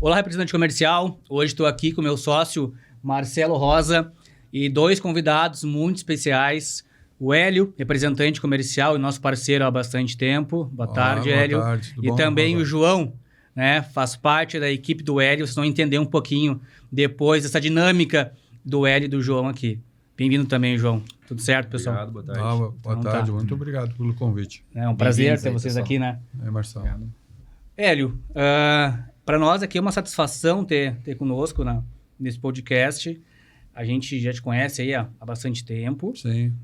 Olá, representante comercial. Hoje estou aqui com meu sócio Marcelo Rosa e dois convidados muito especiais. O Hélio, representante comercial e nosso parceiro há bastante tempo. Boa tarde, Hélio. Boa tarde, tudo e bom? também o João, né? Faz parte da equipe do Hélio. Vocês vão entender um pouquinho depois dessa dinâmica do Hélio e do João aqui. Bem-vindo também, João. Tudo certo, pessoal? Obrigado, boa tarde. Boa tarde, muito obrigado pelo convite. É um prazer ter vocês pessoal. aqui, né? Marcelo. Obrigado. Hélio, para nós aqui é uma satisfação ter conosco nesse podcast. A gente já te conhece aí há bastante tempo. Sim.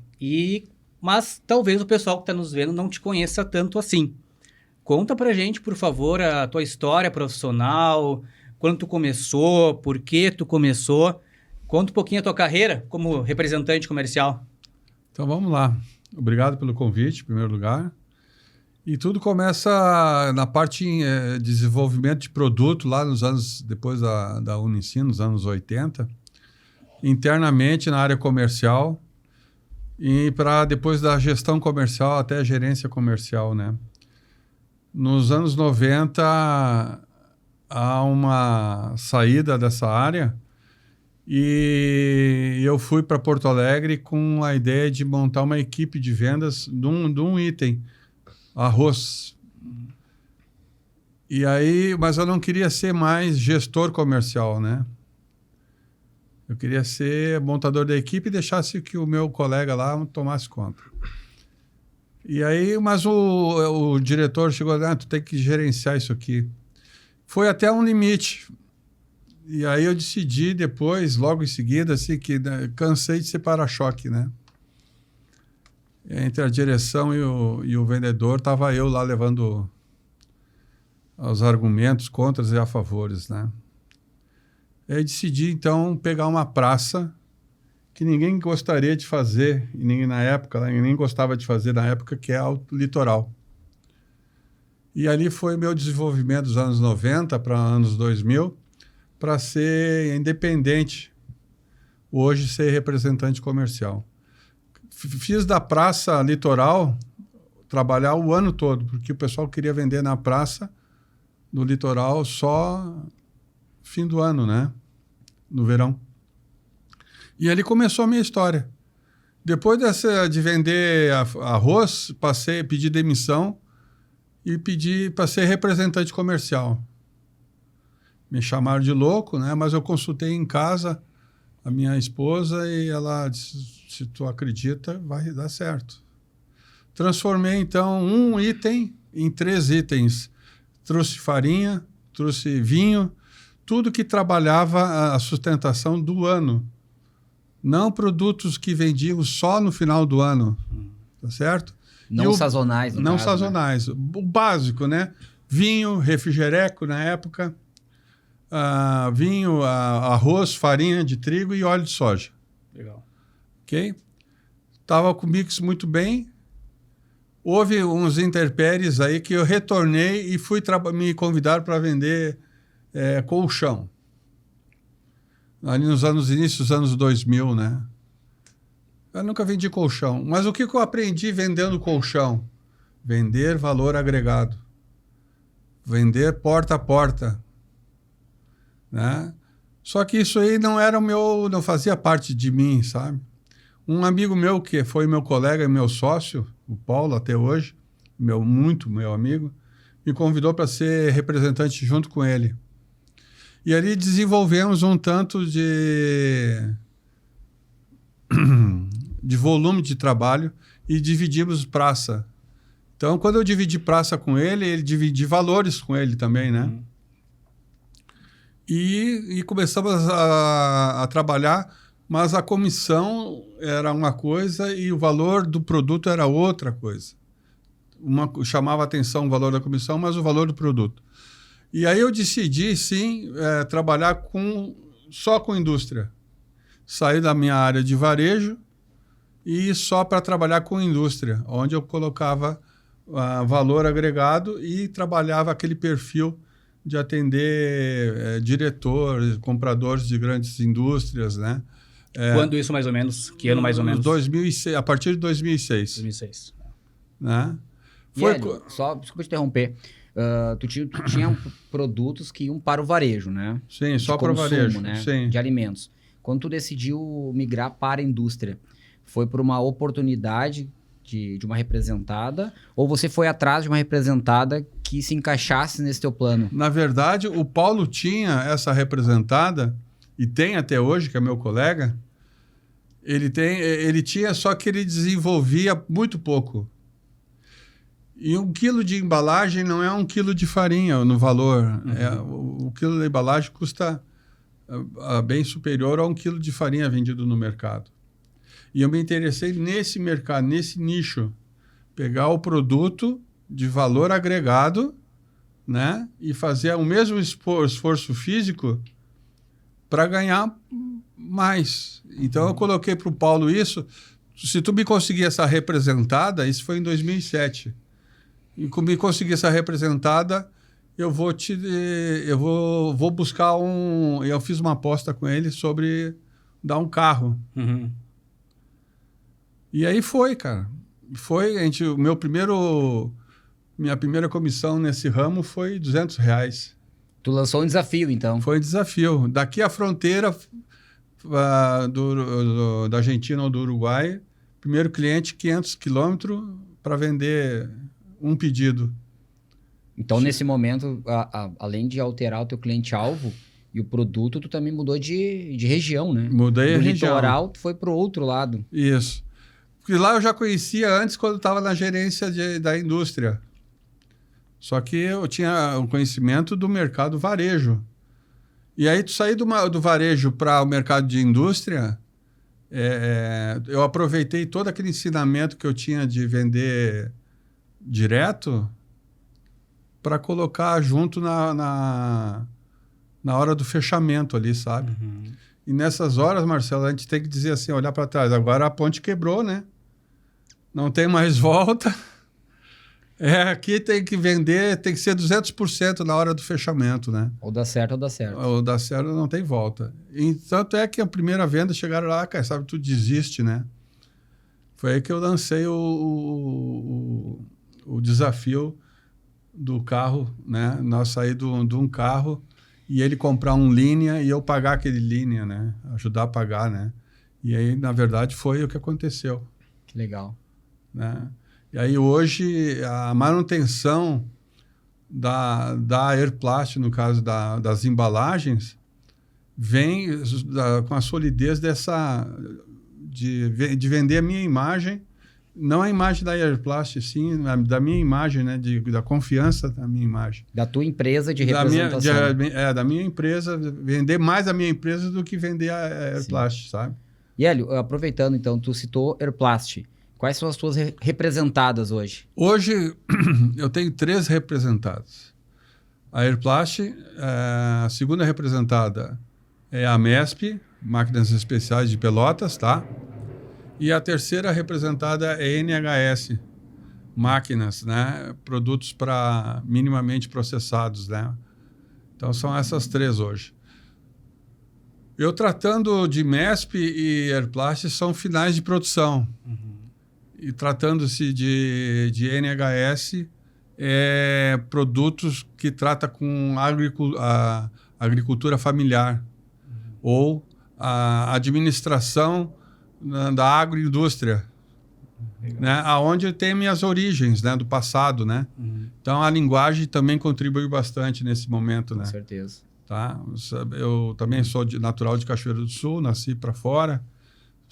Mas talvez o pessoal que está nos vendo não te conheça tanto assim. Conta pra gente, por favor, a tua história profissional, quando tu começou, por que tu começou. Conta um pouquinho a tua carreira como representante comercial. Então vamos lá. Obrigado pelo convite, em primeiro lugar. E tudo começa na parte de desenvolvimento de produto, lá nos anos, depois da Unicino, nos anos 80, internamente na área comercial, e para depois da gestão comercial até a gerência comercial, né? Nos anos 90, há uma saída dessa área e eu fui para Porto Alegre com a ideia de montar uma equipe de vendas de um item, arroz. E aí, mas eu não queria ser mais gestor comercial, né? Eu queria ser montador da equipe e deixasse que o meu colega lá tomasse conta. E aí, mas o diretor chegou lá, tu tem que gerenciar isso aqui. Foi até um limite. E aí eu decidi depois, logo em seguida, assim, que cansei de ser para-choque, né? Entre a direção e o vendedor, estava eu lá levando os argumentos, contras e a favores, né? E aí decidi, então, pegar uma praça que ninguém gostaria de fazer, e ninguém na época, ninguém gostava de fazer na época, que é o litoral. E ali foi meu desenvolvimento dos anos 90 para anos 2000, para ser independente, hoje ser representante comercial. Fiz da praça litoral trabalhar o ano todo, porque o pessoal queria vender na praça do litoral só fim do ano, né? No verão. E ali começou a minha história. Depois de vender arroz, pedi demissão e pedi para ser representante comercial. Me chamaram de louco, né? Mas eu consultei em casa a minha esposa e ela disse, se tu acredita, vai dar certo. Transformei, então, um item em 3 itens. Trouxe farinha, trouxe vinho, tudo que trabalhava a sustentação do ano. Não produtos que vendiam só no final do ano, tá certo? Não sazonais, no Não caso, sazonais. Né? O básico, né? Vinho, refrigereco na época, vinho, arroz, farinha de trigo e óleo de soja. Legal. Ok? Estava com o mix muito bem. Houve uns intempéries aí que eu retornei e me convidaram para vender colchão. Ali nos inícios dos anos 2000, né? Eu nunca vendi colchão. Mas o que eu aprendi vendendo colchão? Vender valor agregado. Vender porta a porta. Né? Só que isso aí não fazia parte de mim, sabe? Um amigo meu, que foi meu colega e meu sócio, o Paulo, até hoje, muito meu amigo, me convidou para ser representante junto com ele. E ali desenvolvemos um tanto de volume de trabalho e dividimos praça. Então, quando eu dividi praça com ele dividi valores com ele também, né? E começamos a trabalhar, mas a comissão era uma coisa e o valor do produto era outra coisa. Chamava atenção o valor da comissão, mas o valor do produto. E aí eu decidi, sim, trabalhar só com indústria. Saí da minha área de varejo e só para trabalhar com indústria, onde eu colocava valor agregado e trabalhava aquele perfil de atender diretores, compradores de grandes indústrias, né? Quando isso mais ou menos? Que ano mais ou menos? 2006, a partir de 2006. 2006. Né? Hélio, só, desculpa te interromper. tu tinha produtos que iam para o varejo, né? Sim, De só para o consumo, varejo. né? Sim. De alimentos. Quando tu decidiu migrar para a indústria, foi por uma oportunidade de uma representada ou você foi atrás de uma representada que se encaixasse nesse teu plano? Na verdade, o Paulo tinha essa representada, e tem até hoje, que é meu colega, ele tinha, só que ele desenvolvia muito pouco. E 1 quilo de embalagem não é 1 quilo de farinha no valor. O quilo da embalagem custa bem superior a 1 quilo de farinha vendido no mercado. E eu me interessei nesse mercado, nesse nicho. Pegar o produto de valor agregado, né? E fazer o mesmo esforço físico para ganhar mais. Então, eu coloquei para o Paulo isso. Se tu me conseguir essa representada, isso foi em 2007. E como me conseguir essa representada, eu vou buscar um... Eu fiz uma aposta com ele sobre dar um carro. Uhum. E aí foi, cara. Minha primeira comissão nesse ramo foi R$200. Tu lançou um desafio, então. Foi desafio. Daqui à fronteira da Argentina ou do Uruguai, primeiro cliente, 500 quilômetros para vender um pedido. Então, nesse momento, além de alterar o teu cliente-alvo e o produto, tu também mudou de região, né? Mudei a região. Do litoral, tu foi pro outro lado. Isso. Porque lá eu já conhecia antes, quando estava na gerência da indústria. Só que eu tinha um conhecimento do mercado varejo. E aí, tu sair do varejo para o mercado de indústria, eu aproveitei todo aquele ensinamento que eu tinha de vender direto para colocar junto na hora do fechamento ali, sabe? Uhum. E nessas horas, Marcelo, a gente tem que dizer assim, olhar para trás. Agora a ponte quebrou, né? Não tem mais volta. Aqui tem que vender, tem que ser 200% na hora do fechamento, né? Ou dá certo ou dá certo. Ou dá certo, não tem volta. E tanto é que a primeira venda, chegaram lá, cara, sabe, tu desiste, né? Foi aí que eu lancei o desafio do carro, né? Nós sair de um carro e ele comprar um linha e eu pagar aquele linha, né? Ajudar a pagar, né? E aí, na verdade, foi o que aconteceu. Que legal. Né? E aí, hoje, a manutenção da Airplast, no caso das embalagens, vem com a solidez de vender a minha imagem, não a imagem da Airplast, sim, da minha imagem, né? Da confiança da minha imagem. Da tua empresa de representação. Da minha empresa, vender mais a minha empresa do que vender a Airplast, sabe? E Hélio, aproveitando então, tu citou Airplast. Quais são as tuas representadas hoje? Hoje, eu tenho 3 representadas. A Airplast, a segunda representada é a MESP, Máquinas Especiais de Pelotas, tá? E a terceira representada é a NHS, Máquinas, né? Produtos para minimamente processados, né? Então, são essas 3 hoje. Eu tratando de MESP e Airplast, são finais de produção. Uhum. E tratando-se de NHS, produtos que trata com a agricultura familiar, ou a administração da agroindústria, né? Aonde tem minhas origens, né? Do passado, né? Uhum. Então, a linguagem também contribui bastante nesse momento, né? Com certeza. Tá? Eu também sou natural de Cachoeiro do Sul, nasci para fora.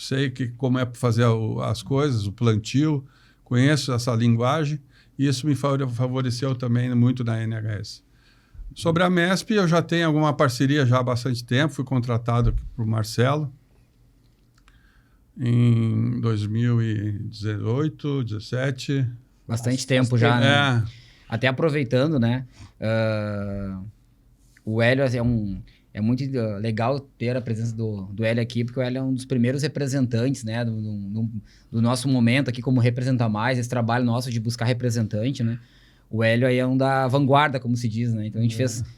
Sei como é fazer as coisas, o plantio, conheço essa linguagem e isso me favoreceu também muito na NHS. Sobre a MESP, eu já tenho alguma parceria já há bastante tempo, fui contratado por Marcelo em 2018, 2017. Bastante tempo já, né? É. Até aproveitando, né? O Hélio é muito legal ter a presença do Hélio aqui, porque o Hélio é um dos primeiros representantes, né, do nosso momento aqui como Representa Mais, esse trabalho nosso de buscar representante, né? O Hélio aí é um da vanguarda, como se diz, né? Então a gente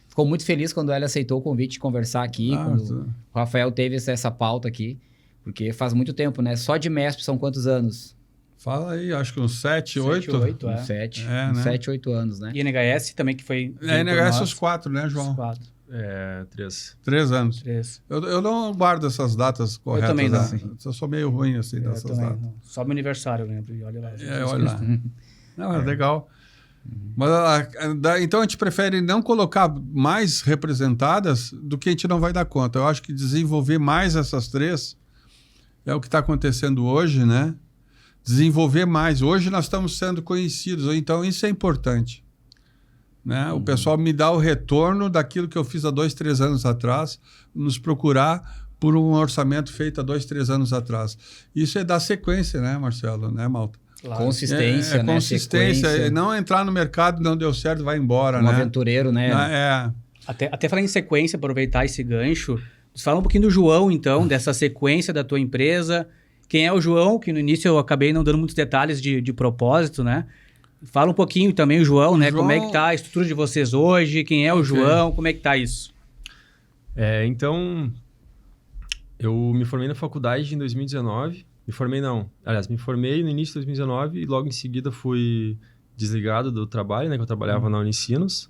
ficou muito feliz quando o Hélio aceitou o convite de conversar aqui, quando o Rafael teve essa pauta aqui, porque faz muito tempo, né? Só de MESP são quantos anos? Fala aí, acho que uns 7, 8. 8, Uns 7, É, né? 7, 8 anos, né? E NHS também, que foi... NHS os 4, né, João? Os 4. 3. 3 anos. 3. Eu não guardo essas datas corretas. também não. Né? Eu sou meio ruim assim dessas datas. Só meu aniversário, eu lembro. E olha lá. Olha lá. Não, é legal. Mas, então a gente prefere não colocar mais representadas do que a gente não vai dar conta. Eu acho que desenvolver mais essas 3 é o que está acontecendo hoje, né? Desenvolver mais. Hoje nós estamos sendo conhecidos, então isso é importante. Né? O pessoal me dá o retorno daquilo que eu fiz há 2, 3 anos atrás, nos procurar por um orçamento feito há 2, 3 anos atrás. Isso é dar sequência, né, Marcelo? Né, Malta? Claro. Consistência, né? Consistência. Sequência. Não entrar no mercado, não deu certo, vai embora, né? Aventureiro, né? Até falar em sequência, aproveitar esse gancho, fala um pouquinho do João, então, dessa sequência da tua empresa. Quem é o João? Que no início eu acabei não dando muitos detalhes de propósito, né? Fala um pouquinho também o João, né? Como é que tá a estrutura de vocês hoje? Quem é o João? Como é que tá isso? Então, eu me formei na faculdade em 2019. Me formei no início de 2019 e logo em seguida fui desligado do trabalho, né? Que eu trabalhava na Unicinos.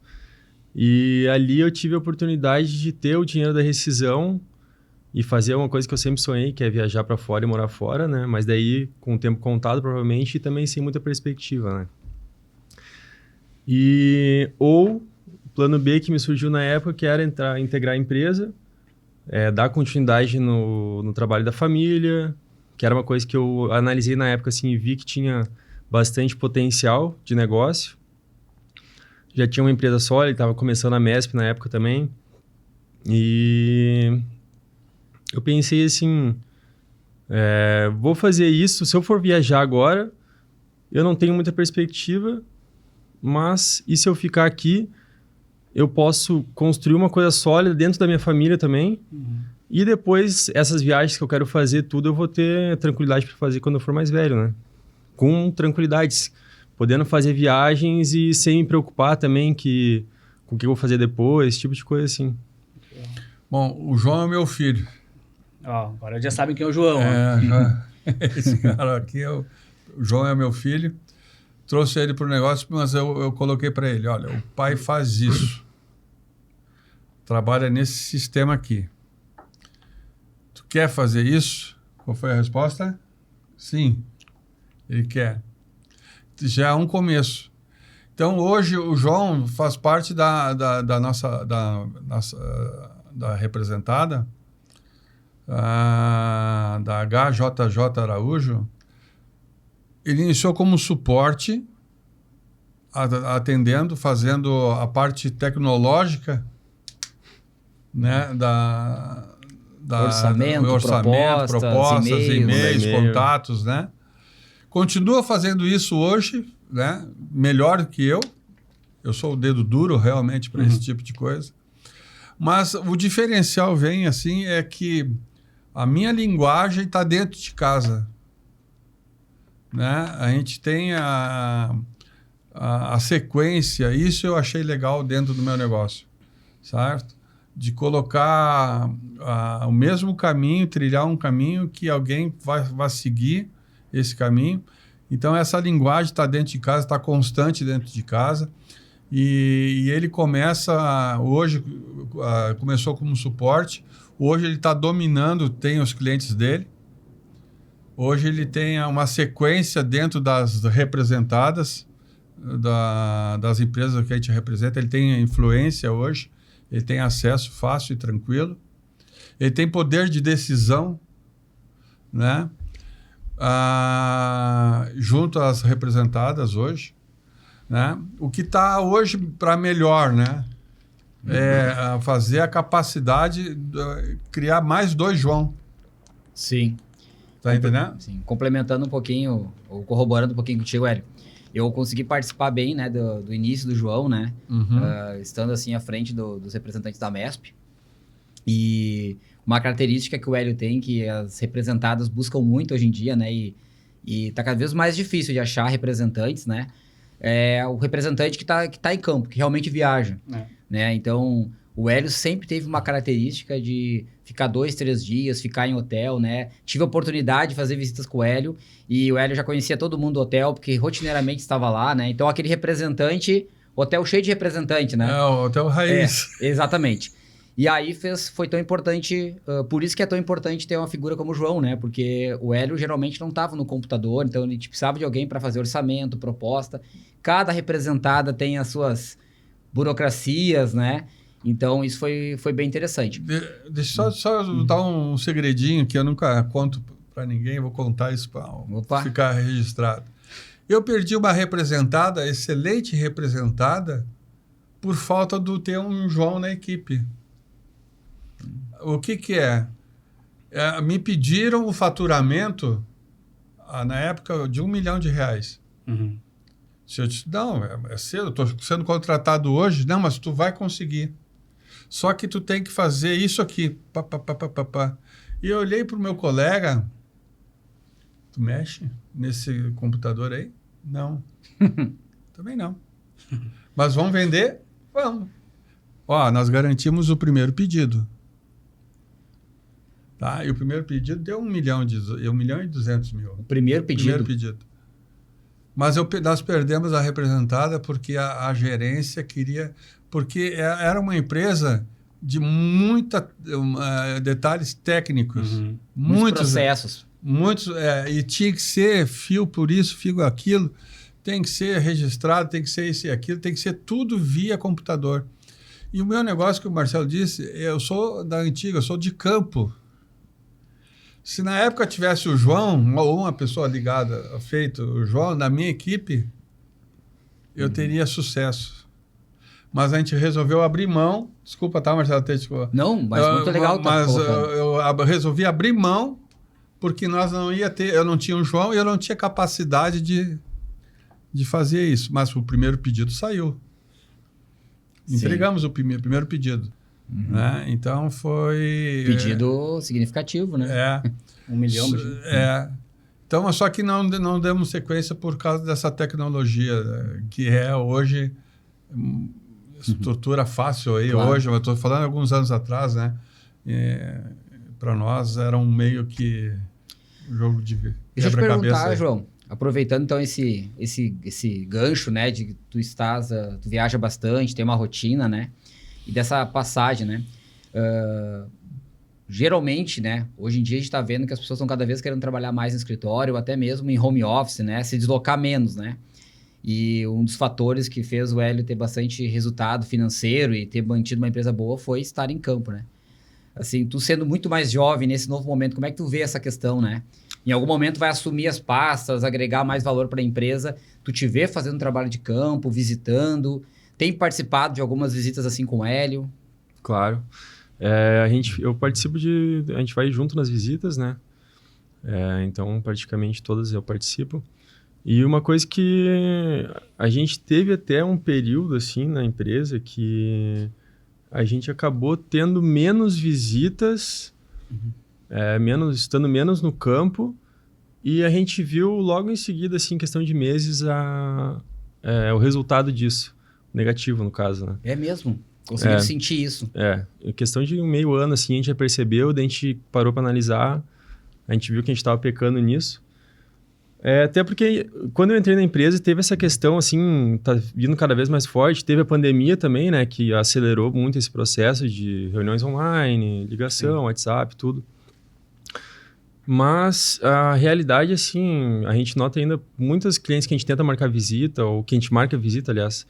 E ali eu tive a oportunidade de ter o dinheiro da rescisão e fazer uma coisa que eu sempre sonhei, que é viajar para fora e morar fora, né? Mas daí com o tempo contado, provavelmente, e também sem muita perspectiva, né? Ou o plano B que me surgiu na época, que era integrar a empresa, dar continuidade no trabalho da família, que era uma coisa que eu analisei na época assim, e vi que tinha bastante potencial de negócio. Já tinha uma empresa sólida, estava começando a MESP na época também. E eu pensei assim, vou fazer isso, se eu for viajar agora, eu não tenho muita perspectiva, mas e se eu ficar aqui, eu posso construir uma coisa sólida dentro da minha família também. E depois, essas viagens que eu quero fazer, tudo eu vou ter tranquilidade para fazer quando eu for mais velho, né? Com tranquilidade, podendo fazer viagens e sem me preocupar também com o que eu vou fazer depois, esse tipo de coisa assim. Bom, o João é meu filho. Agora já sabem quem é o João. Esse cara aqui, o João é meu filho. Trouxe ele para o negócio, mas eu coloquei para ele, olha, o pai faz isso. Trabalha nesse sistema aqui. Tu quer fazer isso? Qual foi a resposta? Sim, ele quer. Já é um começo. Então, hoje, o João faz parte da nossa representada, da HJJ Araújo. Ele iniciou como suporte, atendendo, fazendo a parte tecnológica, né, orçamento, propostas, e-mails, contatos, né? Continua fazendo isso hoje, né? Melhor que eu. Eu sou o dedo duro realmente para esse tipo de coisa. Mas o diferencial vem assim, é que a minha linguagem está dentro de casa. Né? A gente tem a sequência, isso eu achei legal dentro do meu negócio, certo? De colocar o mesmo caminho, trilhar um caminho que alguém vai seguir esse caminho. Então, essa linguagem está dentro de casa, está constante dentro de casa. E ele começa, hoje, começou como suporte, hoje ele está dominando, tem os clientes dele. Hoje ele tem uma sequência dentro das representadas, das empresas que a gente representa. Ele tem influência hoje, ele tem acesso fácil e tranquilo. Ele tem poder de decisão, né? Junto às representadas hoje. Né? O que está hoje para melhor, né? É fazer a capacidade de criar mais 2 João. Sim. Tá entendendo? Sim. Complementando um pouquinho, ou corroborando um pouquinho contigo, Hélio. Eu consegui participar bem, né, do início do João, né? Estando assim à frente dos representantes da MESP. E uma característica que o Hélio tem, que as representadas buscam muito hoje em dia, né? E tá cada vez mais difícil de achar representantes, né? É o representante que tá em campo, que realmente viaja. Né? Então, O Hélio sempre teve uma característica de ficar 2, 3 dias, ficar em hotel, né? Tive a oportunidade de fazer visitas com o Hélio e o Hélio já conhecia todo mundo do hotel, porque rotineiramente estava lá, né? Então, aquele representante, hotel cheio de representante, né? É, o hotel raiz. Exatamente. E aí foi tão importante, por isso que é tão importante ter uma figura como o João, né? Porque o Hélio geralmente não estava no computador, então ele precisava de alguém para fazer orçamento, proposta. Cada representada tem as suas burocracias, né? Então, isso foi bem interessante. Deixa eu só dar um segredinho que eu nunca conto para ninguém, vou contar isso para ficar registrado. Eu perdi uma representada, excelente representada, por falta de ter um João na equipe. O que é? Me pediram o faturamento, na época, de R$1 milhão. Uhum. Se eu disse, não, é cedo, estou sendo contratado hoje. Não, mas tu vai conseguir. Só que tu tem que fazer isso aqui. Pá, pá, pá, pá, pá, pá. E eu olhei para o meu colega, tu mexe nesse computador aí? Não. Também não. Mas vamos vender? Vamos. Ó, nós garantimos o primeiro pedido. Tá? E o primeiro pedido deu 1 milhão e 200 mil. O primeiro pedido? Primeiro pedido. Mas nós perdemos a representada porque a gerência queria... Porque era uma empresa de detalhes técnicos. Uhum. Muitos processos. E tinha que ser fio por isso, fio por aquilo. Tem que ser registrado, tem que ser isso e aquilo. Tem que ser tudo via computador. E o meu negócio, que o Marcelo disse, eu sou da antiga, eu sou de campo. Se na época tivesse o João, ou uma pessoa ligada, feito o João, na minha equipe, eu teria sucesso. Mas a gente resolveu abrir mão. Desculpa, tá, Marcelo? Não, mas muito legal. Mas eu resolvi abrir mão porque nós não ia ter... Eu não tinha o João e eu não tinha capacidade de fazer isso. Mas o primeiro pedido saiu. Sim. Entregamos o primeiro pedido. Uhum. Né? Então foi... Pedido significativo, né? É. 1 milhão. Então, só que não demos sequência por causa dessa tecnologia que é hoje... estrutura fácil aí, claro. Hoje, eu estou falando alguns anos atrás, né? Para nós era um meio que um jogo de quebra-cabeça. Deixa eu te perguntar, João, aproveitando então esse gancho, né, de que tu viaja bastante, tem uma rotina, né? E dessa passagem, né? Geralmente, né? Hoje em dia a gente está vendo que as pessoas estão cada vez querendo trabalhar mais no escritório, ou até mesmo em home office, né? Se deslocar menos, né? E um dos fatores que fez o Hélio ter bastante resultado financeiro e ter mantido uma empresa boa foi estar em campo, né? Assim, tu sendo muito mais jovem nesse novo momento, como é que tu vê essa questão, né? Em algum momento vai assumir as pastas, agregar mais valor para a empresa, tu te vê fazendo trabalho de campo, visitando, tem participado de algumas visitas assim com o Hélio? Claro. Eu participo a gente vai junto nas visitas, né? Então, praticamente todas eu participo. E uma coisa que a gente teve até um período assim na empresa que a gente acabou tendo menos visitas, estando menos no campo, e a gente viu logo em seguida, assim, em questão de meses, o resultado disso, negativo no caso, né? É mesmo? Conseguiu sentir isso? Em questão de um meio ano, assim, a gente já percebeu, daí a gente parou para analisar, a gente viu que a gente estava pecando nisso. Até porque quando eu entrei na empresa teve essa questão, assim, tá vindo cada vez mais forte. Teve a pandemia também, né, que acelerou muito esse processo de reuniões online, ligação, sim, WhatsApp, tudo. Mas a realidade, assim, a gente nota ainda muitos clientes que a gente tenta marcar visita, ou que a gente marca visita, aliás,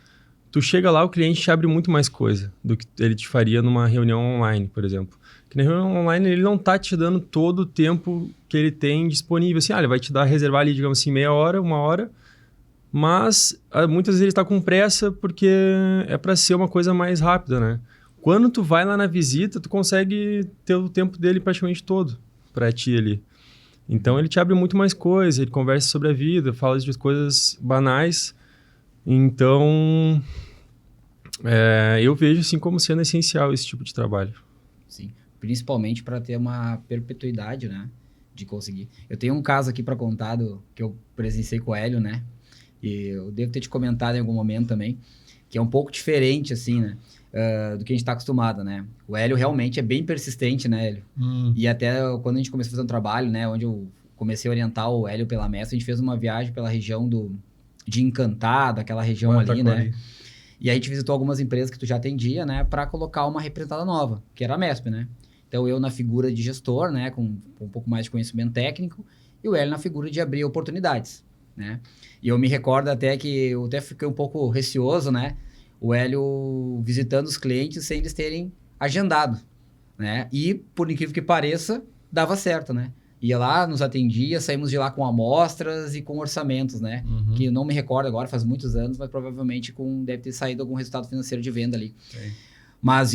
tu chega lá, o cliente te abre muito mais coisa do que ele te faria numa reunião online, por exemplo. Que na reunião online ele não tá te dando todo o tempo que ele tem disponível. Assim, ele vai te reservar ali, digamos assim, meia hora, 1 hora. Mas muitas vezes ele está com pressa porque é para ser uma coisa mais rápida, né? Quando tu vai lá na visita, tu consegue ter o tempo dele praticamente todo para ti ali. Então ele te abre muito mais coisa, ele conversa sobre a vida, fala de coisas banais. Então eu vejo assim como sendo essencial esse tipo de trabalho. Sim. Principalmente para ter uma perpetuidade, né? De conseguir. Eu tenho um caso aqui para contar que eu presenciei com o Hélio, né? E eu devo ter te comentado em algum momento também, que é um pouco diferente, assim, né? do que a gente está acostumado, né? O Hélio realmente é bem persistente, né, Hélio? E até quando a gente começou a fazer um trabalho, né, onde eu comecei a orientar o Hélio pela mestra, a gente fez uma viagem pela região de Encantado, aquela região ali, né? E a gente visitou algumas empresas que tu já atendia, né, para colocar uma representada nova, que era a MESP, né? Então eu na figura de gestor, né, com um pouco mais de conhecimento técnico, e o Hélio na figura de abrir oportunidades, né? E eu me recordo até que eu até fiquei um pouco receoso, né? O Hélio visitando os clientes sem eles terem agendado, né? E, por incrível que pareça, dava certo, né? Ia lá, nos atendia, saímos de lá com amostras e com orçamentos, né? Que eu não me recordo agora, faz muitos anos, mas provavelmente deve ter saído algum resultado financeiro de venda ali. Sim. Mas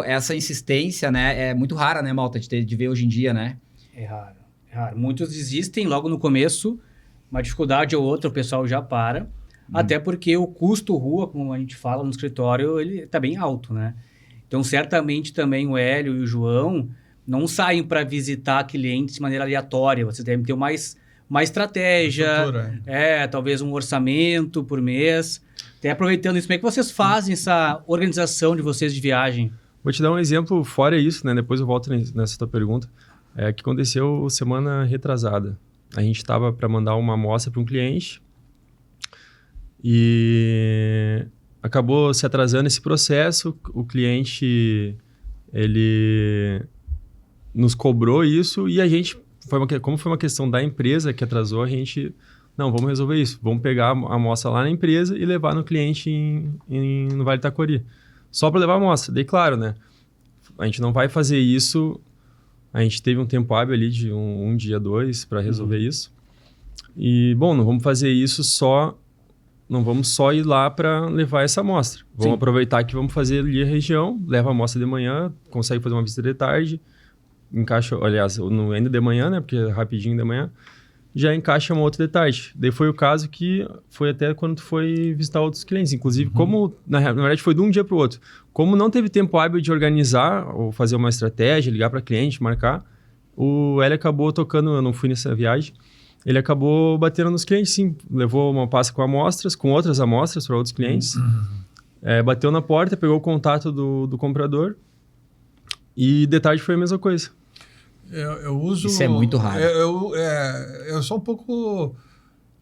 essa insistência, né? É muito rara, né, Malta, de ver hoje em dia, né? É raro, é raro. Muitos desistem logo no começo, uma dificuldade ou outra, o pessoal já para. Até porque o custo rua, como a gente fala no escritório, ele está bem alto, né? Então, certamente também o Hélio e o João não saem para visitar clientes de maneira aleatória. Vocês devem ter mais estratégia, talvez um orçamento por mês. Até aproveitando isso, como é que vocês fazem essa organização de vocês de viagem? Vou te dar um exemplo fora isso, né? Depois eu volto nessa tua pergunta. Que aconteceu semana retrasada. A gente estava para mandar uma amostra para um cliente e acabou se atrasando esse processo. O cliente, ele nos cobrou isso e a gente, como foi uma questão da empresa que atrasou, a gente, não, vamos resolver isso. Vamos pegar a amostra lá na empresa e levar no cliente no Vale do Taquari. Só para levar a amostra. Daí, claro, né? A gente não vai fazer isso. A gente teve um tempo hábil ali de um dia, 2 para resolver isso. E, bom, não vamos fazer isso não vamos só ir lá para levar essa amostra. Vamos aproveitar que vamos fazer ali a região, leva a amostra de manhã, consegue fazer uma visita de tarde, encaixa, aliás, ainda de manhã, né, porque é rapidinho de manhã, já encaixa uma outra de tarde. Daí foi o caso que foi até quando tu foi visitar outros clientes. Inclusive, como, na verdade, foi de um dia para o outro. Como não teve tempo hábil de organizar ou fazer uma estratégia, ligar para cliente, marcar, o Hélio acabou tocando, eu não fui nessa viagem, ele acabou batendo nos clientes, sim. Levou uma pasta com amostras, com outras amostras para outros clientes. Bateu na porta, pegou o contato do comprador e de tarde foi a mesma coisa. Eu uso... Isso é muito raro. Eu sou um pouco...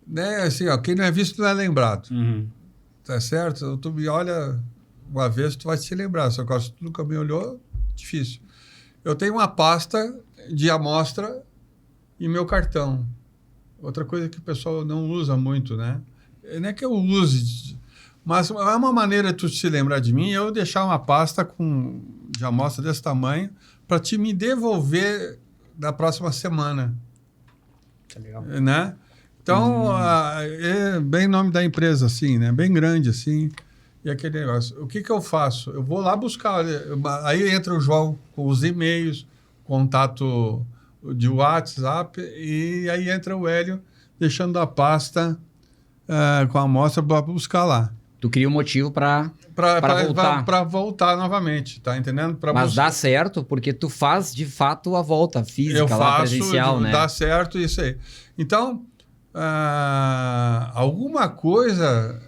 Né, assim, ó, quem não é visto não é lembrado. Tá certo? Tu me olha uma vez, tu vai se lembrar. Só que se tu nunca me olhou, difícil. Eu tenho uma pasta de amostra e meu cartão. Outra coisa que o pessoal não usa muito, né? Não é que eu use, mas é uma maneira de tu se lembrar de mim, eu deixar uma pasta de amostra desse tamanho para te me devolver da próxima semana. Tá legal. Né? Então, é bem nome da empresa, assim, né? Bem grande, assim. E aquele negócio. O que eu faço? Eu vou lá buscar. Aí entra o João com os e-mails, contato de WhatsApp, e aí entra o Hélio deixando a pasta com a amostra para buscar lá. Tu cria um motivo para voltar. Para voltar novamente, tá entendendo? Mas dá certo, porque tu faz de fato a volta física lá, presencial, né? Dá certo isso aí. Então, alguma coisa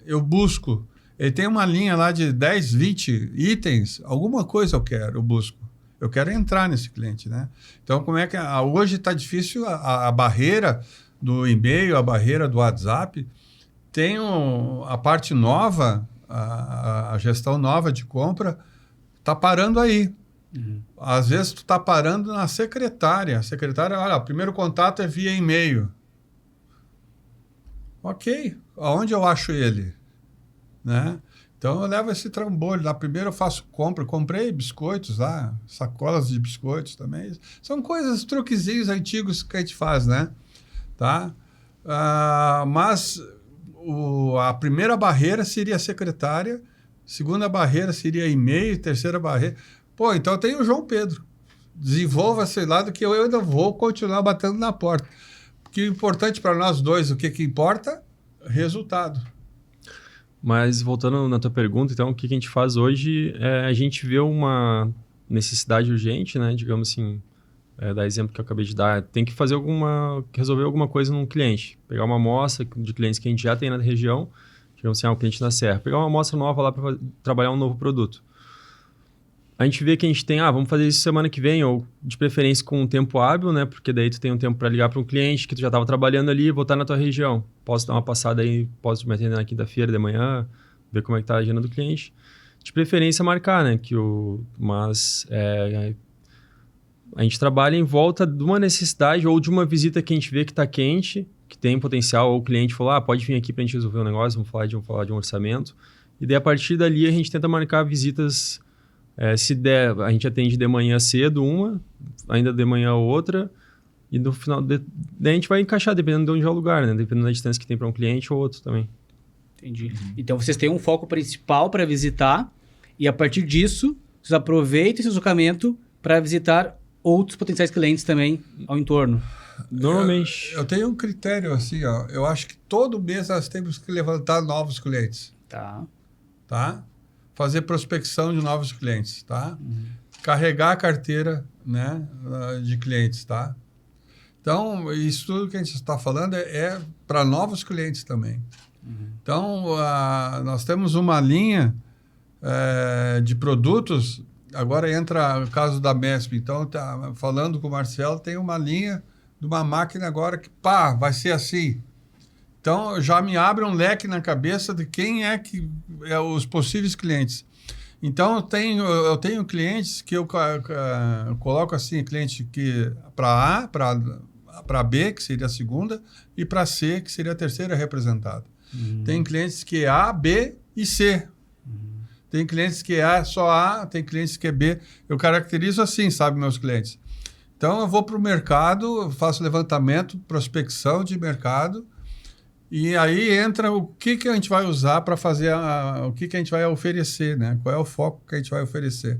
eu busco. Ele tem uma linha lá de 10, 20 itens, alguma coisa eu busco. Eu quero entrar nesse cliente, né? Então, como é que... hoje está difícil a barreira do e-mail, a barreira do WhatsApp. Tem a parte nova, a gestão nova de compra, está parando aí. Às vezes, tu está parando na secretária. A secretária, olha, o primeiro contato é via e-mail. Ok. Aonde eu acho ele? Né? Então, eu levo esse trambolho lá. Primeiro eu faço compra. Comprei biscoitos lá, sacolas de biscoitos também. São coisas, truquezinhos antigos que a gente faz, né? Tá? Mas a primeira barreira seria a secretária, segunda barreira seria e-mail, terceira barreira... Pô, então tem o João Pedro. Desenvolva esse lado que eu ainda vou continuar batendo na porta. Porque o importante para nós dois, o que importa? Resultado. Mas voltando na tua pergunta, então, o que a gente faz hoje é a gente vê uma necessidade urgente, né? Digamos assim, dar exemplo que eu acabei de dar, tem que resolver alguma coisa num cliente. Pegar uma amostra de clientes que a gente já tem na região, digamos assim, o cliente na Serra, pegar uma amostra nova lá para trabalhar um novo produto. A gente vê que a gente tem, vamos fazer isso semana que vem, ou de preferência com um tempo hábil, né? Porque daí tu tem um tempo para ligar para um cliente que tu já estava trabalhando ali, vou estar na tua região. Posso dar uma passada aí, posso me atender na quinta-feira de manhã, ver como é que tá a agenda do cliente. De preferência marcar, né? Mas a gente trabalha em volta de uma necessidade ou de uma visita que a gente vê que está quente, que tem potencial, ou o cliente falou, pode vir aqui para a gente resolver um negócio, vamos falar de um orçamento. E daí, a partir dali, a gente tenta marcar visitas. Se der, a gente atende de manhã cedo uma, ainda de manhã outra, e no final, daí a gente vai encaixar, dependendo de onde é o lugar, né? Dependendo da distância que tem para um cliente ou outro também. Entendi. Então, vocês têm um foco principal para visitar, e a partir disso, vocês aproveitam esse deslocamento para visitar outros potenciais clientes também ao entorno. Normalmente. Eu tenho um critério assim, ó. Eu acho que todo mês nós temos que levantar novos clientes. Tá? Fazer prospecção de novos clientes, tá? Carregar a carteira, né, de clientes, tá? Então, isso tudo que a gente está falando é para novos clientes também. Então, nós temos uma linha de produtos. Agora entra o caso da MESP. Então, falando com o Marcelo, tem uma linha de uma máquina agora que, vai ser assim. Então, já me abre um leque na cabeça de quem é que é os possíveis clientes. Então, eu tenho clientes que eu coloco assim, cliente que para A, para B, que seria a segunda, e para C, que seria a terceira representada. Tem clientes que é A, B e C. Tem clientes que é só A, tem clientes que é B. Eu caracterizo assim, sabe, meus clientes. Então, eu vou para o mercado, faço levantamento, prospecção de mercado, e aí entra o que a gente vai usar para fazer, o que a gente vai oferecer, né? Qual é o foco que a gente vai oferecer.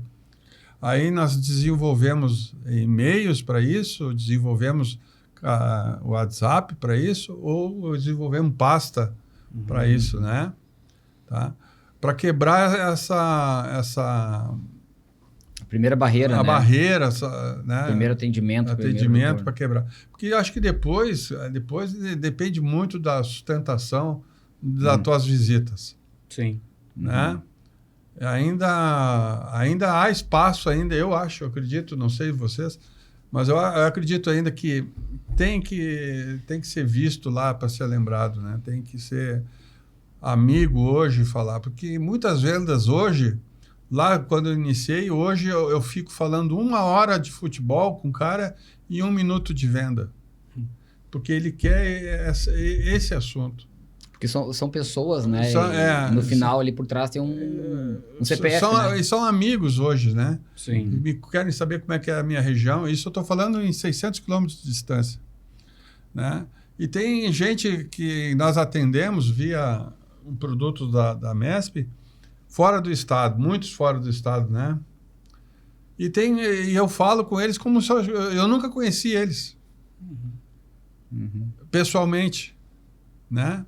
Aí nós desenvolvemos e-mails para isso, desenvolvemos o WhatsApp para isso, ou desenvolvemos pasta para isso, né? Tá? Para quebrar essa primeira barreira, a né? barreira, né? Primeiro atendimento. Atendimento para quebrar. Porque eu acho que depois depende muito da sustentação das tuas visitas. Sim. Né? Ainda há espaço, eu acho, eu acredito, não sei vocês, mas eu acredito ainda que tem que ser visto lá para ser lembrado, né? Tem que ser amigo hoje falar, porque muitas vendas hoje, lá quando eu iniciei, hoje eu fico falando 1 hora de futebol com o cara e 1 minuto de venda. Porque ele quer esse assunto. Porque são pessoas, né? No final ali por trás tem um CPF, E são amigos hoje, né? Sim. Me querem saber como é que é a minha região. Isso eu estou falando em 600 quilômetros de distância. Né? E tem gente que nós atendemos via um produto da MESP fora do estado, muitos fora do estado, né? E eu falo com eles como se eu nunca conheci eles pessoalmente, né?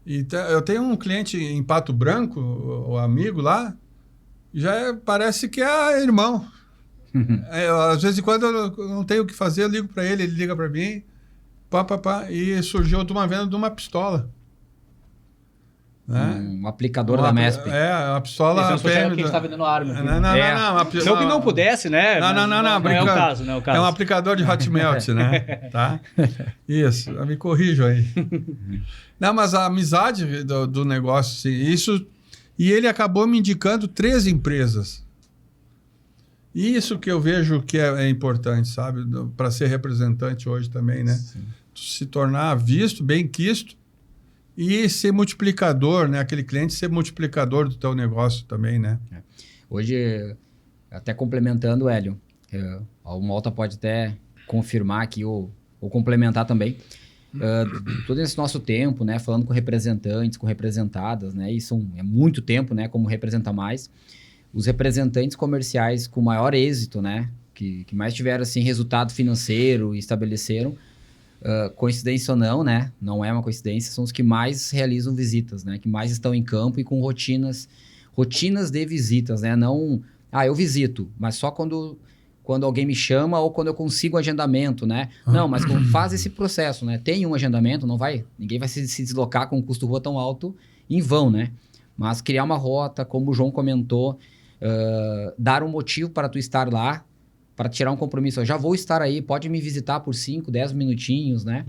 Então, eu tenho um cliente em Pato Branco, o amigo lá, parece que é irmão. Às vezes, quando eu não tenho o que fazer, eu ligo para ele liga para mim, e surgiu de uma venda de uma pistola. Né? Um aplicador da MESP. A pistola... Esse é o que a gente está vendendo arma. Não que não pudesse, né? Não é o caso, não é o caso. É um aplicador de Hotmelt, né? Tá? Isso, me corrijo aí. Não, mas a amizade do negócio, sim, isso... E ele acabou me indicando 3 empresas. Isso que eu vejo que é importante, sabe? Para ser representante hoje também, né? Sim. Se tornar visto, bem quisto, e ser multiplicador, né? Aquele cliente ser multiplicador do teu negócio também, né? Hoje, até complementando, Hélio, o Malta pode até confirmar aqui ou complementar também. Todo esse nosso tempo, né? Falando com representantes, com representadas, né? Isso é muito tempo, né? Como representa mais. Os representantes comerciais com maior êxito, né? Que mais tiveram, assim, resultado financeiro e estabeleceram, coincidência ou não, né? Não é uma coincidência, são os que mais realizam visitas, né? Que mais estão em campo e com rotinas de visitas, né? Não, eu visito, mas só quando alguém me chama ou quando eu consigo um agendamento, né? Não, mas faz esse processo, né? Tem um agendamento, ninguém vai se deslocar com um custo rua tão alto em vão, né? Mas criar uma rota, como o João comentou, dar um motivo para tu estar lá, para tirar um compromisso. Eu já vou estar aí, pode me visitar por 5, 10 minutinhos, né?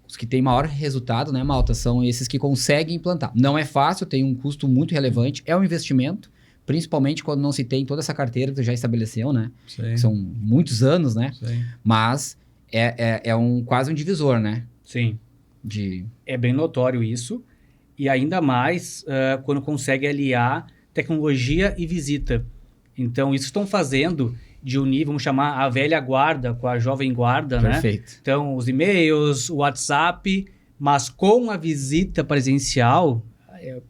Os que têm maior resultado, né, Malta, são esses que conseguem implantar. Não é fácil, tem um custo muito relevante, é um investimento, principalmente quando não se tem toda essa carteira que tu já estabeleceu, né? Sim. Que são muitos anos, né? Sim. Mas é quase um divisor, né? Sim. É bem notório isso. E ainda mais quando consegue aliar tecnologia e visita. Então, isso estão fazendo de unir, vamos chamar a velha guarda com a jovem guarda, Perfeito. né? Então, os e-mails, o WhatsApp, mas com a visita presencial,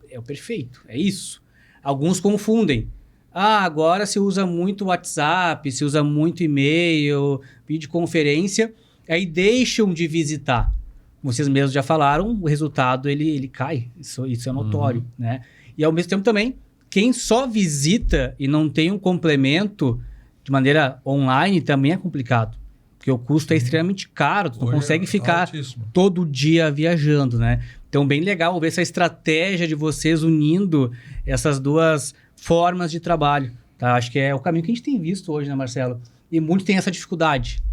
é o perfeito, é isso. Alguns confundem. Agora se usa muito WhatsApp, se usa muito e-mail, videoconferência, aí deixam de visitar. Vocês mesmos já falaram, o resultado ele cai, isso é notório, né? E ao mesmo tempo também, quem só visita e não tem um complemento de maneira online também é complicado. Porque o custo é extremamente caro, tu não Hoje consegue ficar altíssimo. todo dia viajando, né? Então, bem legal ver essa estratégia de vocês unindo essas duas formas de trabalho. Tá? Acho que é o caminho que a gente tem visto hoje, né, Marcelo? E muitos têm essa dificuldade.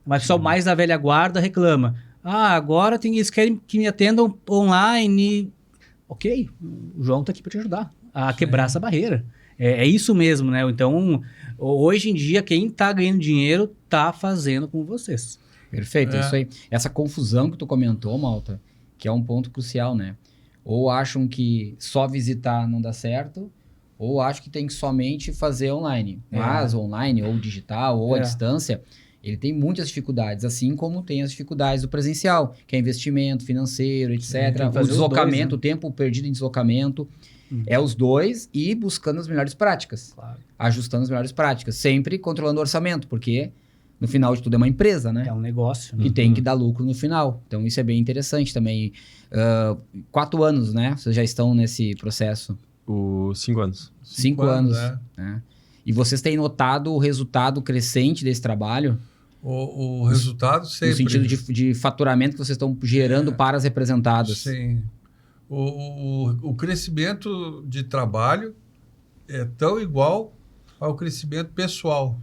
Mas só mais da velha guarda reclama. Agora eles querem que me atendam online. Ok, o João está aqui para te ajudar a quebrar essa barreira. É isso mesmo, né? Então, hoje em dia, quem está ganhando dinheiro está fazendo com vocês. Perfeito, é isso aí. Essa confusão que tu comentou, Malta, que é um ponto crucial, né? Ou acham que só visitar não dá certo, ou acham que tem que somente fazer online. Mas online, ou digital, ou à distância, ele tem muitas dificuldades, assim como tem as dificuldades do presencial, que é investimento financeiro, etc. O deslocamento, o tempo perdido em deslocamento. É os dois e buscando as melhores práticas. Claro. Ajustando as melhores práticas. Sempre controlando o orçamento, porque no final de tudo é uma empresa, né? É um negócio. Que tem que dar lucro no final. Então isso é bem interessante também. 4 anos, né? Vocês já estão nesse processo. 5 anos. 5 anos. Né? E vocês têm notado o resultado crescente desse trabalho? O resultado sempre. No sentido de faturamento que vocês estão gerando para as representadas. Sim. O crescimento de trabalho é tão igual ao crescimento pessoal.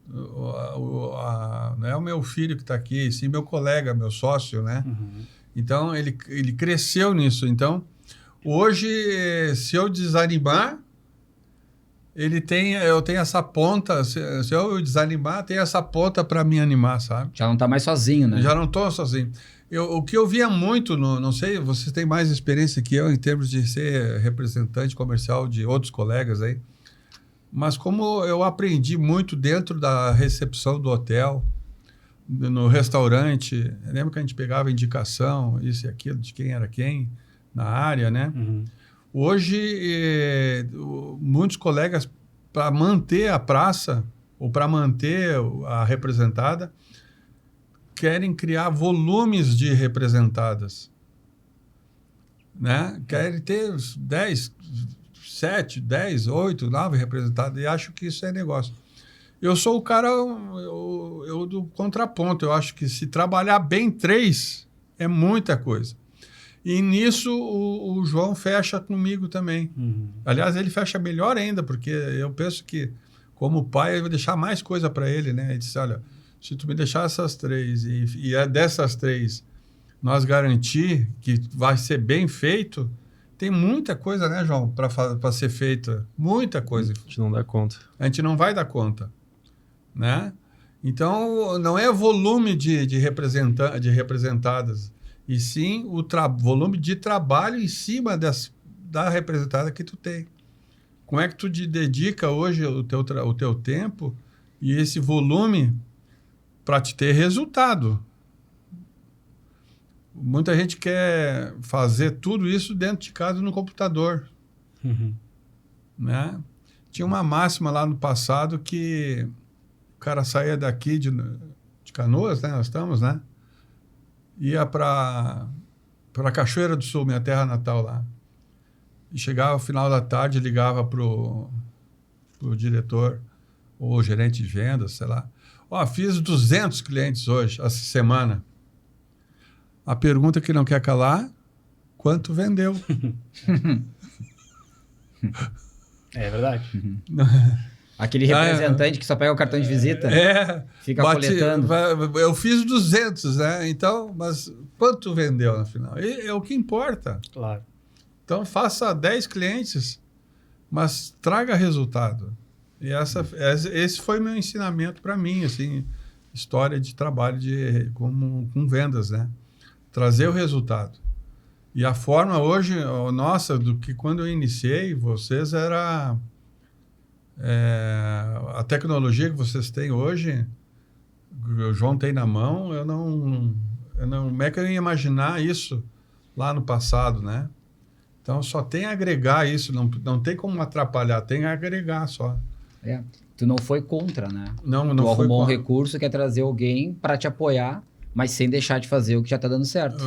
Não é o meu filho que está aqui, sim meu colega, meu sócio, né? Então, ele cresceu nisso. Então, hoje, se eu desanimar, eu tenho essa ponta, se eu desanimar, tem essa ponta para me animar, sabe? Já não está mais sozinho, né? Já não estou sozinho. O que eu via muito, não sei, vocês têm mais experiência que eu em termos de ser representante comercial de outros colegas aí, mas como eu aprendi muito dentro da recepção do hotel, no restaurante, lembra que a gente pegava indicação, isso e aquilo, de quem era quem, na área, né? Hoje, muitos colegas, para manter a praça, ou para manter a representada, querem criar volumes de representadas, né? Querem ter 10, 7, 10, 8, 9 representadas, e acho que isso é negócio. Eu sou o cara eu do contraponto, eu acho que se trabalhar bem 3 é muita coisa. E nisso o João fecha comigo também. Aliás, ele fecha melhor ainda, porque eu penso que, como pai, eu vou deixar mais coisa para ele, né? Ele disse, olha, se tu me deixar essas 3 e é dessas 3 nós garantir que vai ser bem feito, tem muita coisa, né, João, para ser feita. Muita coisa. A gente não dá conta. A gente não vai dar conta, né? Então, não é volume de representadas, e sim o volume de trabalho em cima da representada que tu tem. Como é que tu te dedica hoje o teu tempo e esse volume para te ter resultado? Muita gente quer fazer tudo isso dentro de casa no computador. Né? Tinha uma máxima lá no passado que o cara saía daqui de Canoas, né? Nós estamos, né? Ia para Cachoeira do Sul, minha terra natal lá. E chegava ao final da tarde, ligava pro diretor ou gerente de vendas, sei lá. Fiz 200 clientes hoje, essa semana. A pergunta que não quer calar, quanto vendeu. É verdade. Aquele representante que só pega o cartão de visita, fica coletando. Eu fiz 200, né? Então, mas quanto vendeu no final? É o que importa. Claro. Então, faça 10 clientes, mas traga resultado. E esse foi meu ensinamento para mim, assim, história de trabalho com vendas, né? Trazer o resultado. E a forma hoje, nossa, do que quando eu iniciei, vocês era... a tecnologia que vocês têm hoje, o João tem na mão, eu não como é que eu ia imaginar isso lá no passado, né? Então, só tem a agregar isso, não tem como atrapalhar, tem a agregar só. Tu não foi contra, né? Não Tu foi arrumou um contra. recurso que é trazer alguém para te apoiar, mas sem deixar de fazer o que já tá dando certo.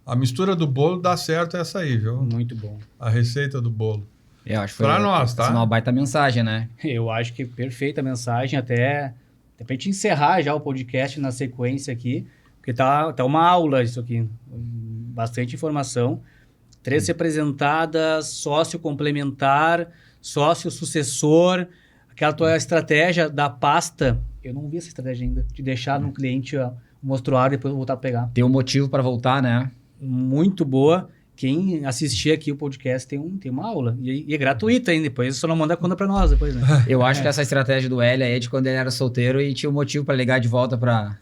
A mistura do bolo dá certo essa aí, viu? Muito bom. A receita do bolo. Eu acho que foi Pra nós, tá? uma baita mensagem, né? Eu acho que perfeita a mensagem, até pra gente encerrar já o podcast na sequência aqui, porque tá uma aula isso aqui. Bastante informação. 3 representadas, sócio complementar, sócio sucessor, aquela tua estratégia da pasta. Eu não vi essa estratégia ainda, de deixar no cliente o mostruário e depois voltar a pegar. Tem um motivo para voltar, né? Muito boa. Quem assistir aqui o podcast tem uma aula. E é gratuita ainda. Depois só não manda conta pra nós depois, né? Eu acho que essa estratégia do Hélio aí é de quando ele era solteiro e tinha um motivo para ligar de volta pra...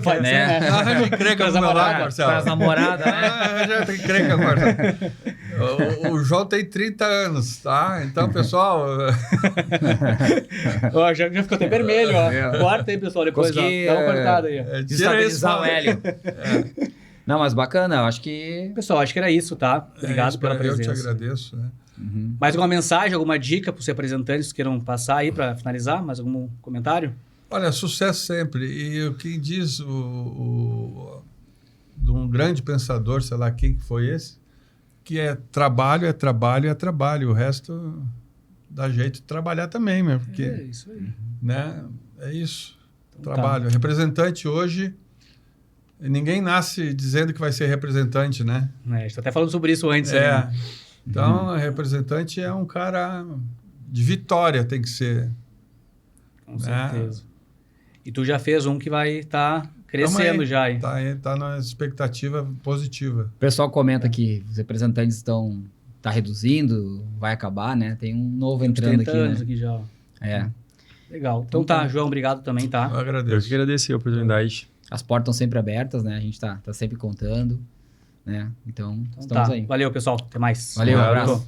Pode né? ser, né? Me encrenca no meu lado, Marcelo. Para as namoradas, né? Já tem encrenca, Marcelo. O João tem 30 anos, tá? Então, pessoal... Ó, já ficou até vermelho, ó. Corta aí, pessoal, depois, Consegui, ó. Dá uma cortada aí, ó. tira Desestabilizar o isso. Hélio. Não, mas bacana, eu acho que... Pessoal, acho que era isso, tá? Obrigado pela presença. Eu te agradeço, né? Mais alguma mensagem, alguma dica para os representantes que queiram passar aí para finalizar? Mais algum comentário? Olha, sucesso sempre. E o que diz de um grande pensador, sei lá quem que foi esse, que é trabalho, é trabalho, é trabalho. O resto dá jeito de trabalhar também, mesmo. Porque, É isso aí. né? É isso. Então, Trabalho. Representante hoje, ninguém nasce dizendo que vai ser representante, né? A gente tá até falando sobre isso antes. Né? Então, representante é um cara de vitória, tem que ser. Com certeza. E tu já fez um que vai estar crescendo Tamo aí. já aí. Tá na expectativa positiva. O pessoal comenta que os representantes tá reduzindo, vai acabar, né? Tem um novo entrando 30 aqui, anos né? aqui já. Ó. É. Legal. Então tá, João, obrigado também, tá? Eu Eu agradeço. que agradecer a oportunidade. As portas estão sempre abertas, né? A gente tá sempre contando, né? Então, Então estamos tá. aí. Valeu, pessoal. Até mais. Valeu, Um abraço. abraço.